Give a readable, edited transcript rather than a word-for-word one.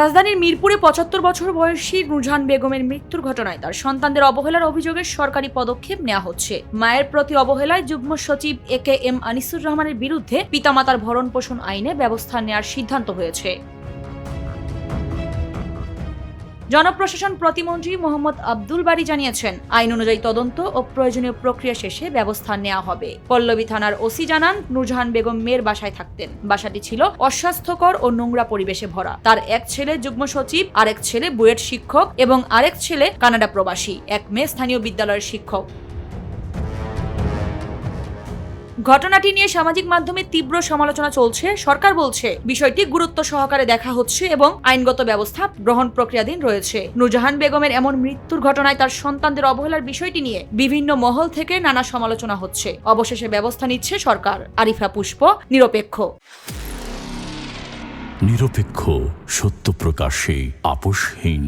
রাজধানীর মিরপুরে ৭৫ বছর বয়সী নুরজাহান বেগমের মৃত্যুর ঘটনায় তার সন্তানদের অবহেলার অভিযোগে সরকারি পদক্ষেপ নেওয়া হচ্ছে। মায়ের প্রতি অবহেলায় যুগ্ম সচিব AKM আনিসুর রহমানের বিরুদ্ধে পিতামাতার ভরণ পোষণ আইনে ব্যবস্থা নেওয়ার সিদ্ধান্ত হয়েছে। জনপ্রশাসন প্রতিমন্ত্রী মোহাম্মদ আব্দুল বারী জানিয়েছেন, আইন অনুযায়ী তদন্ত ও প্রয়োজনীয় প্রক্রিয়া শেষে ব্যবস্থা নেওয়া হবে। পল্লবী থানার ওসি জানান, নুরজাহান বেগম মেয়ের বাসায় থাকতেন। বাসাটি ছিল অস্বাস্থ্যকর ও নোংরা পরিবেশে ভরা। তার এক ছেলে যুগ্ম সচিব, আরেক ছেলে বুয়েট শিক্ষক এবং আরেক ছেলে কানাডা প্রবাসী, এক মেয়ে স্থানীয় বিদ্যালয়ের শিক্ষক। ঘটনাটি নিয়ে সামাজিক মাধ্যমে তীব্র সমালোচনা চলছে। সরকার বলছে, বিষয়টি গুরুত্ব সহকারে দেখা হচ্ছে এবং আইনগত ব্যবস্থা গ্রহণ প্রক্রিয়াধীন রয়েছে। নুরজাহান বেগমের এমন মৃত্যুর ঘটনায় তার সন্তানদের অবহেলার বিষয়টি নিয়ে বিভিন্ন মহল থেকে নানা সমালোচনা হচ্ছে। অবশেষে ব্যবস্থা নিচ্ছে সরকার। আরিফা পুষ্প, নিরপেক্ষ। নিরপেক্ষ, সত্য প্রকাশে আপোষহীন।